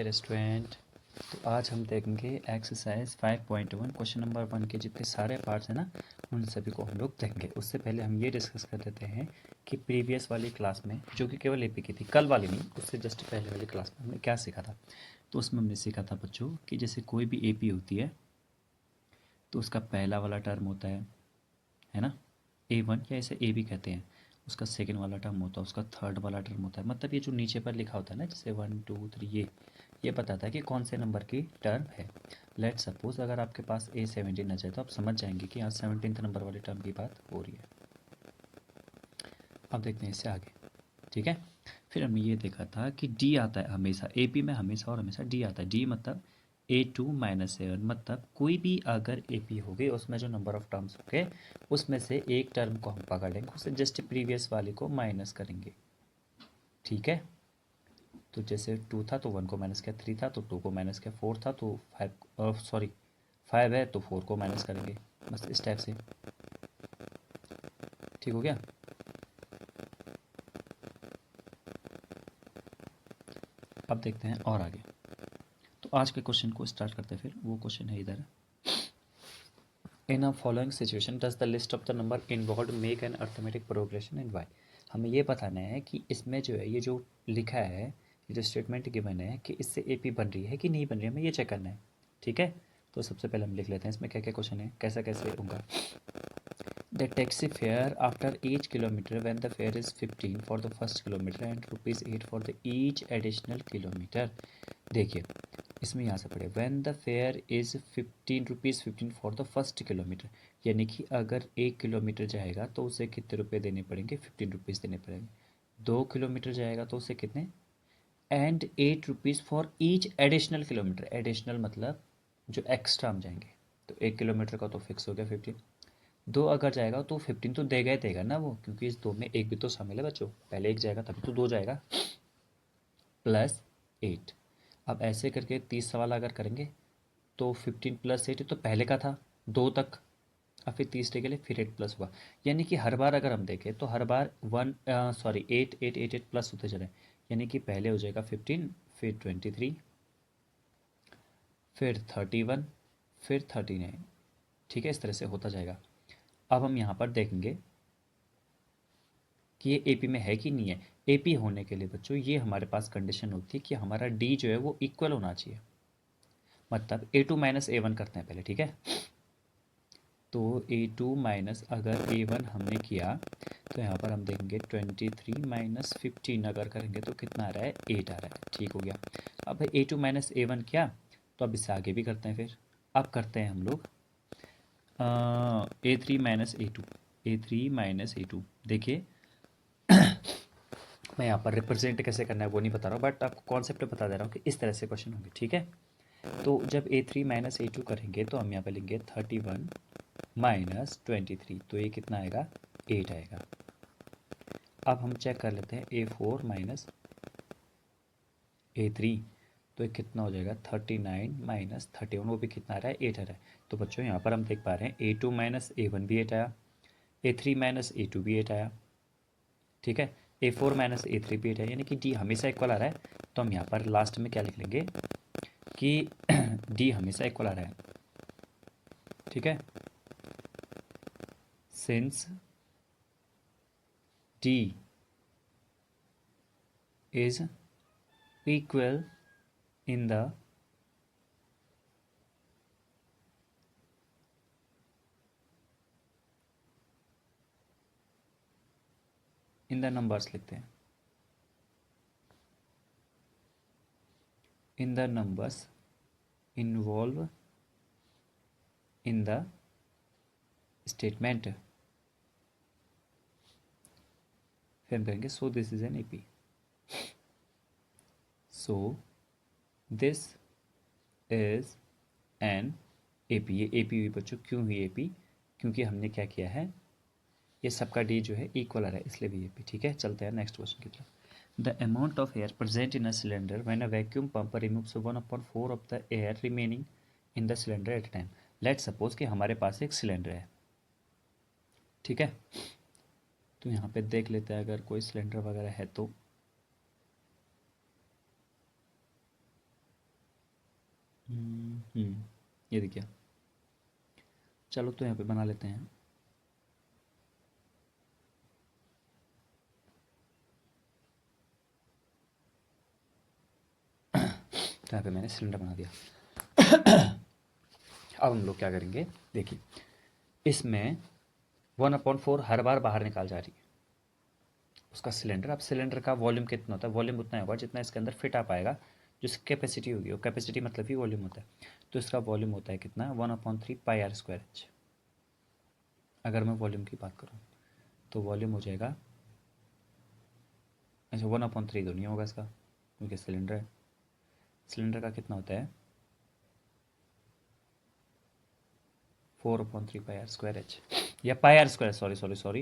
Restaurant. तो आज हम देखेंगे एक्सरसाइज 5.1 क्वेश्चन नंबर 1 के जितने सारे पार्ट्स हैं ना उन सभी को हम लोग देखेंगे। उससे पहले हम ये डिस्कस कर देते हैं कि प्रीवियस वाली क्लास में जो कि केवल एपी की थी, कल वाली नहीं, उससे जस्ट पहले वाली क्लास में हमने क्या सीखा था। तो उसमें हमने सीखा था बच्चों कि जैसे कोई भी एपी होती है तो उसका पहला वाला टर्म होता है ना, A1 या इसे ए भी कहते हैं। उसका सेकेंड वाला टर्म होता है, उसका थर्ड वाला टर्म होता है। मतलब ये जो नीचे पर लिखा होता है ना, जैसे 1 2 3, ये बताता है कि कौन से नंबर की टर्म है। लेट सपोज अगर आपके पास A17 आ जाए तो आप समझ जाएंगे कि यहाँ 17th नंबर वाले टर्म की बात हो रही है। अब देखते हैं इससे आगे, ठीक है। फिर हमने ये देखा था कि डी आता है हमेशा, एपी में हमेशा और हमेशा डी आता है। डी मतलब A2 - 7, मतलब कोई भी अगर एपी हो गई उसमें जो नंबर ऑफ टर्म्स हो गए उसमें से एक टर्म को हम पकड़ लेंगे, उससे जस्ट प्रीवियस वाले को माइनस करेंगे, ठीक है। तो जैसे 2 था तो 1 को माइनस किया, 3 था तो 2 को माइनस किया, 4 था तो 5 है तो 4 को माइनस करेंगे, बस इस टाइप से। ठीक हो गया। अब देखते हैं और आगे। तो आज के क्वेश्चन को स्टार्ट करते हैं। फिर वो क्वेश्चन है इधर, in a following situation does the list of the number involve make an arithmetic progression in Y. हमें ये बताना है कि इसमें जो है ये जो लिखा है, ये जो स्टेटमेंट गिवन है कि इससे एपी बन रही है कि नहीं बन रही है, हमें ये चेक करना है, ठीक है। तो सबसे पहले हम लिख लेते हैं इसमें क्या क्या क्वेश्चन है, कैसा कैसे होगा। The taxi fare after each kilometre when the fare is 15 for the first kilometer and ₹8 for the each additional kilometer। देखिए इसमें यहाँ से पढ़े, when the fair is ₹15 for the first kilometre, यानी कि अगर 1 किलोमीटर जाएगा तो उसे कितने रुपए देने पड़ेंगे, ₹15 देने पड़ेंगे। 2 किलोमीटर जाएगा तो उसे कितने, and ₹8 for each additional kilometre. Additional मतलब जो एक्स्ट्रा हम जाएंगे, तो 1 किलोमीटर का तो फिक्स हो गया 15। 2 अगर जाएगा तो 15 तो देगा ही देगा ना वो, क्योंकि इस 2 में एक भी तो शामिल है बच्चों, पहले एक जाएगा तभी तो 2 जाएगा, प्लस 8। अब ऐसे करके 30 सवाल अगर करेंगे तो 15 + 8 तो पहले का था 2 तक, और फिर तीसरे के लिए फिर 8 प्लस हुआ। यानी कि हर बार अगर हम देखें तो हर बार 8 प्लस होते चले, यानी कि पहले हो जाएगा 15, फिर 23, फिर 31, फिर 39, ठीक है। इस तरह से होता जाएगा। अब हम यहाँ पर देखेंगे कि ये एपी में है कि नहीं है। एपी होने के लिए बच्चों ये हमारे पास कंडीशन होती है कि हमारा डी जो है वो इक्वल होना चाहिए। मतलब A2 - A1 करते हैं पहले, ठीक है। तो A2 माइनस अगर A1 हमने किया तो यहाँ पर हम देखेंगे 23 - 15 अगर करेंगे तो कितना आ रहा है, 8 आ रहा है, ठीक हो गया। अब A2 - A1 किया तो अब इससे आगे भी करते हैं। फिर अब करते हैं हम लोग A3 - A2, A3 - A2। देखिए मैं यहाँ पर रिप्रेजेंट कैसे करना है वो नहीं बता रहा हूँ, बट आपको कॉन्सेप्ट बता दे रहा हूँ कि इस तरह से क्वेश्चन होंगे, ठीक है। तो जब A3 - A2 करेंगे तो हम यहाँ पर लेंगे 31 - 23, तो ये कितना आएगा, 8 आएगा। अब हम चेक कर लेते हैं A4 - A3, तो ये कितना हो जाएगा, 39 - 31, वो भी कितना आ रहा है, 8 आ रहा है। तो बच्चों यहाँ पर हम देख पा रहे हैं A2 - A1 भी 8 आया, A3 - A2 भी 8 आया, ठीक है। A4 - A3 भी 8 आया, यानी कि डी हमेशा इक्वल आ रहा है। तो हम यहाँ पर लास्ट में क्या लिख लेंगे कि डी हमेशा इक्वल आ रहा है, ठीक है। Since D is equal in the numbers लिखते हैं, in the numbers involve in the statement। फिर हम कहेंगे so this is an AP, so this is an AP. ये एपी हुई बच्चों, क्यों हुई एपी, क्योंकि हमने क्या किया है, ये सबका डी जो है इक्वल आ रहा है, इसलिए भी एपी, ठीक है। चलते हैं नेक्स्ट क्वेश्चन की तरफ। The amount of air present in a cylinder when a vacuum pump removes 1/4 of the air remaining in the cylinder at a time। Let's suppose कि हमारे पास एक सिलेंडर है, ठीक है। तो यहाँ पे देख लेते हैं अगर कोई सिलेंडर वगैरह है तो ये देखिए, चलो तो यहाँ पे बना लेते हैं। तो यहाँ पे मैंने सिलेंडर बना दिया। अब हम लोग क्या करेंगे, देखिए इसमें 1/4 हर बार बाहर निकाल जा रही है उसका सिलेंडर। अब सिलेंडर का वॉल्यूम कितना होता है, वॉल्यूम उतना होगा जितना इसके अंदर फिट आ पाएगा, जो इसकी कैपेसिटी होगी, वो कैपेसिटी मतलब ही वॉल्यूम होता है। तो इसका वॉल्यूम होता है कितना, 1/3 πr²h। अगर मैं वॉल्यूम की बात करूँ तो वॉल्यूम हो जाएगा, अच्छा 1/3 तो नहीं होगा इसका क्योंकि सिलेंडर है। सिलेंडर का कितना होता है 4/3 πr²h या πr², सॉरी सॉरी सॉरी,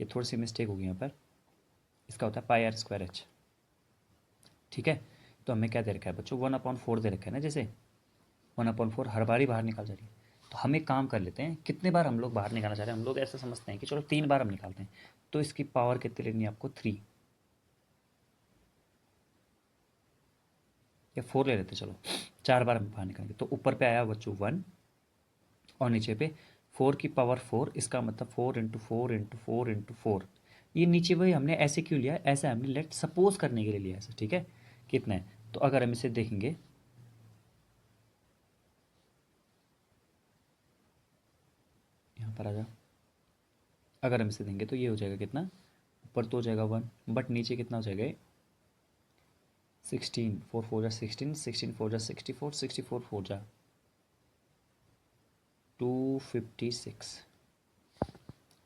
ये थोड़ी सी मिस्टेक होगी यहाँ पर, इसका होता है πr²h। ठीक है, तो हमें क्या दे रखा है बच्चों, 1/4 दे रखा है ना, जैसे 1/4 हर बार ही बाहर निकाल जा रही है। तो हम एक काम कर लेते हैं, कितने बार हम लोग बाहर निकालना चाह रहे हैं, हम लोग ऐसा समझते हैं कि चलो 3 बार हम निकालते हैं, तो इसकी पावर कितनी लेनी है आपको 3 या 4 ले लेते, चलो 4 बार हम बाहर निकालेंगे। तो ऊपर पे आया बच्चों 1 और नीचे पे 4 की पावर 4, इसका मतलब 4 × 4 × 4 × 4। ये नीचे वही हमने ऐसे क्यों लिया, ऐसे हमने लेट सपोज करने के लिए लिया ऐसे, ठीक है। कितना है, तो अगर हम इसे देखेंगे, यहाँ पर आ जाओ, अगर हम इसे देंगे तो ये हो जाएगा कितना, ऊपर तो हो जाएगा 1, बट नीचे कितना हो जाएगा 16, 4 4 16, 16 4 64, 64 4 256।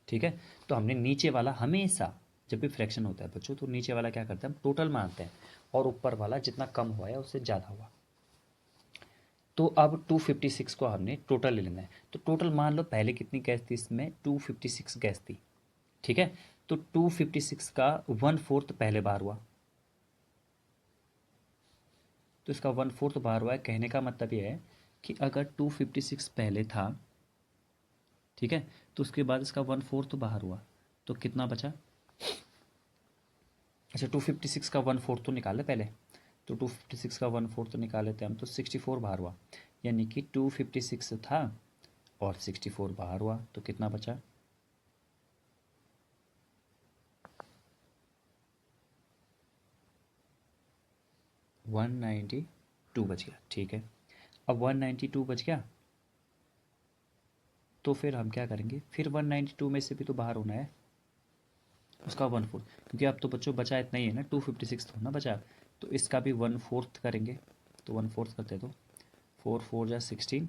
ठीक है, तो हमने नीचे वाला हमेशा जब भी फ्रैक्शन होता है बच्चों, तो नीचे वाला क्या करते हैं हम टोटल मानते हैं, और ऊपर वाला जितना कम हुआ है उससे ज़्यादा हुआ। तो अब 256 को हमने टोटल ले लेना है। तो टोटल मान लो पहले कितनी गैस थी इसमें, 256 गैस थी। ठीक है, तो 256 का 1/4 पहले बार हुआ, तो इसका 1/4 बार हुआ है। कहने का मतलब ये है कि अगर 256 पहले था, ठीक है, तो उसके बाद इसका 1/4 बाहर हुआ, तो कितना बचा, अच्छा 256 का 1/4 तो निकाले पहले, तो 256 का 1/4 तो निकाल लेते हैं हम, तो 64 बाहर हुआ, यानी कि 256 था और 64 बाहर हुआ, तो कितना बचा 192 बच गया। ठीक है, अब 192 बच गया, तो फिर हम क्या करेंगे, फिर 192 में से भी तो बाहर होना है उसका 1/4, क्योंकि अब तो बच्चों बचा इतना ही है ना, 256 थोड़ा ना बचा, तो इसका भी 1/4 करेंगे। तो 1/4 करते तो 4 4 16,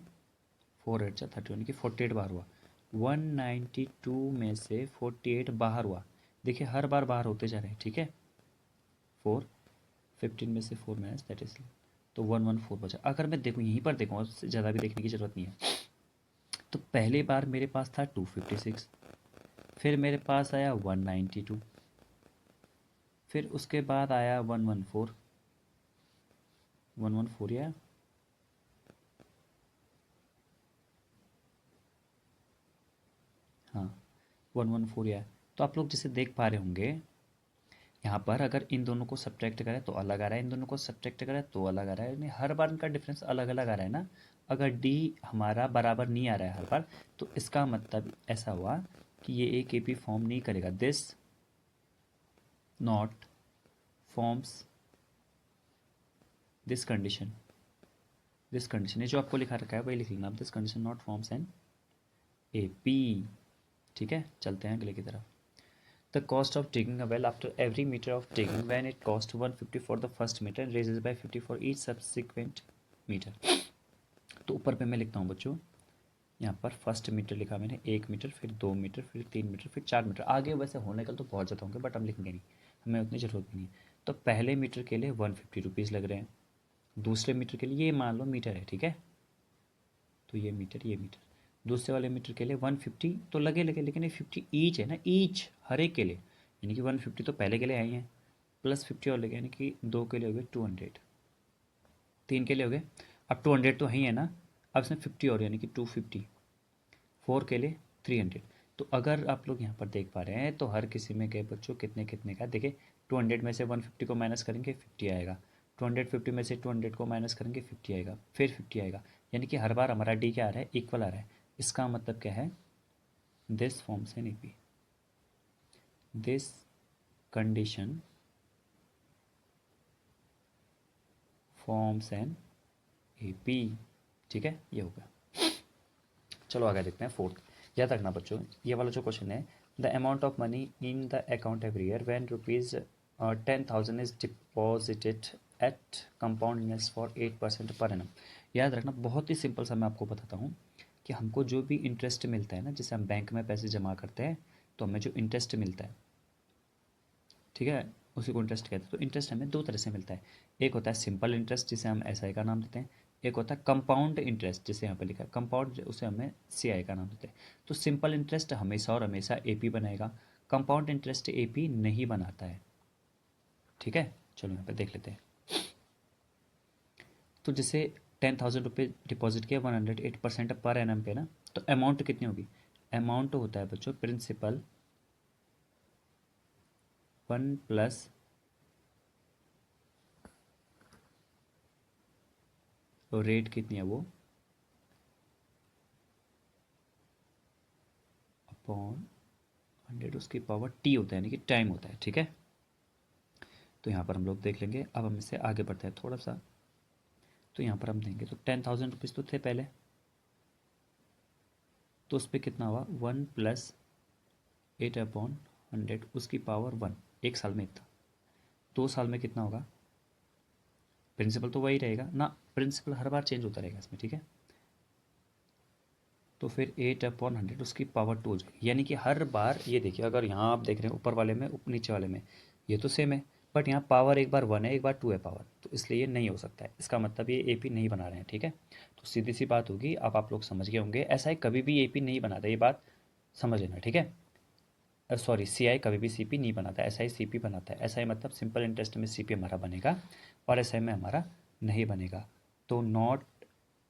4 8 30, यानी कि 48 बाहर हुआ। 192 में से 48 बाहर हुआ, देखिए हर बार बाहर होते जा रहे हैं। ठीक है, 4 15 में से 4 माइनस दैट इज, तो 114 बचा। अगर मैं देखूँ यहीं पर देखूँ, उससे ज़्यादा भी देखने की ज़रूरत नहीं है, तो पहली बार मेरे पास था 256, फिर मेरे पास आया 192, फिर उसके बाद आया 114, 114 आया, हाँ 114 आया। तो आप लोग जिसे देख पा रहे होंगे यहाँ पर, अगर इन दोनों को सब्ट्रैक्ट करें तो अलग आ रहा है, इन दोनों को सब्ट्रैक्ट करें तो अलग आ रहा है, यानी हर बार इनका डिफरेंस अलग अलग आ रहा है ना। अगर डी हमारा बराबर नहीं आ रहा है हर बार, तो इसका मतलब ऐसा हुआ कि ये एक एपी फॉर्म नहीं करेगा, this not forms this condition, this condition, ये जो आपको लिखा रखा है वही लिख लेना, this condition not forms an A P. ठीक है, चलते हैं अगले की तरफ। The cost of digging a well after every meter of digging, when it cost 150 for the first meter and raises by 50 for each subsequent meter। तो ऊपर पे मैं लिखता हूँ बच्चों, यहाँ पर फर्स्ट मीटर लिखा मैंने, 1 मीटर, फिर 2 मीटर, फिर 3 मीटर, फिर 4 मीटर, आगे वैसे होने कल तो बहुत ज़्यादा होंगे, बट हम लिखेंगे नहीं, हमें उतनी ज़रूरत भी नहीं है। तो पहले मीटर के लिए 150 रुपीज़ लग रहे हैं, दूसरे मीटर के लिए ये मान लो मीटर है, ठीक है, तो ये मीटर, ये मीटर, दूसरे वाले मीटर के लिए 150 तो लगे लगे, लेकिन ये 50 ईच है ना, ईच हर एक के लिए, यानी कि 150 तो पहले के लिए आई हैं, प्लस 50 और लगे, यानी कि 2 के लिए हो गए 200, 3 के लिए हो गए, अब 200 तो ही है ना, अब इसमें 50 और, यानी कि 250, 4 के लिए 300। तो अगर आप लोग यहाँ पर देख पा रहे हैं तो हर किसी में गए बच्चों कितने कितने का, देखिए 200 में से 150 को माइनस करेंगे 50 आएगा, 250 में से 200 को माइनस करेंगे 50 आएगा, फिर 50 आएगा, यानी कि हर बार हमारा डी क्या आ रहा है, इक्वल आ रहा है। इसका मतलब क्या है, this forms an AP, this condition forms an AP. ठीक है, ये हो गया। चलो आगे देखते हैं फोर्थ। याद रखना बच्चों, ये वाला जो क्वेश्चन है, the amount of money in the account every year when rupees 10,000 is deposited at compound interest for 8% per annum. याद रखना, बहुत ही सिंपल सा मैं आपको बताता हूँ कि हमको जो भी इंटरेस्ट मिलता है ना, जैसे हम बैंक में पैसे जमा करते हैं तो हमें जो इंटरेस्ट मिलता है, ठीक है, उसी को इंटरेस्ट कहते हैं। तो इंटरेस्ट हमें दो तरह से मिलता है, एक होता है सिंपल इंटरेस्ट जिसे हम एसआई का नाम देते हैं, एक होता है कंपाउंड इंटरेस्ट जिसे यहाँ पे लिखा है कंपाउंड, उसे हमें सीआई का नाम देते हैं। तो सिंपल इंटरेस्ट हमेशा और हमेशा एपी बनाएगा, कंपाउंड इंटरेस्ट एपी नहीं बनाता है। ठीक है, चलो यहाँ पे देख लेते हैं। तो जैसे 10,000 रुपये डिपॉजिट किया 108% पर एनम पे ना, तो अमाउंट कितनी होगी, अमाउंट होता है बच्चों प्रिंसिपल 1 प्लस तो रेट कितनी है वो अपॉन 100, उसकी पावर टी होता है, यानी कि टाइम होता है। ठीक है, तो यहाँ पर हम लोग देख लेंगे। अब हम इससे आगे बढ़ते हैं थोड़ा सा। तो यहाँ पर हम देंगे तो 10,000 रुपीज़ तो थे पहले, तो उस पर कितना हुआ 1 प्लस 8/100 उसकी पावर 1, एक साल में इतना। 2 साल में कितना होगा, प्रिंसिपल तो वही रहेगा ना, प्रिंसिपल हर बार चेंज होता रहेगा इसमें। ठीक है, तो फिर 8/100 उसकी पावर 2 हो जाएगी, यानी कि हर बार ये देखिए, अगर यहाँ आप देख रहे हैं ऊपर वाले में नीचे वाले में ये तो सेम है, बट यहाँ पावर एक बार 1 है एक बार 2 है पावर, तो इसलिए ये नहीं हो सकता है। इसका मतलब ये एपी नहीं बना रहे हैं। ठीक है, तो सीधी सी बात होगी, अब आप लोग समझ गए होंगे, ऐसा है कभी भी एपी नहीं बनाता, ये बात समझ लेना। ठीक है, सॉरी, सीआई कभी भी सीपी नहीं बनाता, एसआई सीपी बनाता है। एसआई मतलब सिंपल इंटरेस्ट में सीपी हमारा बनेगा और एसआई में हमारा नहीं बनेगा। तो नॉट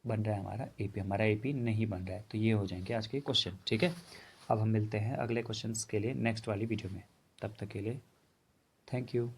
बन रहा है हमारा एपी, हमारा एपी नहीं बन रहा है। तो ये हो जाएंगे आज के क्वेश्चन। ठीक है, अब हम मिलते हैं अगले क्वेश्चंस के लिए नेक्स्ट वाली वीडियो में। तब तक के लिए थैंक यू।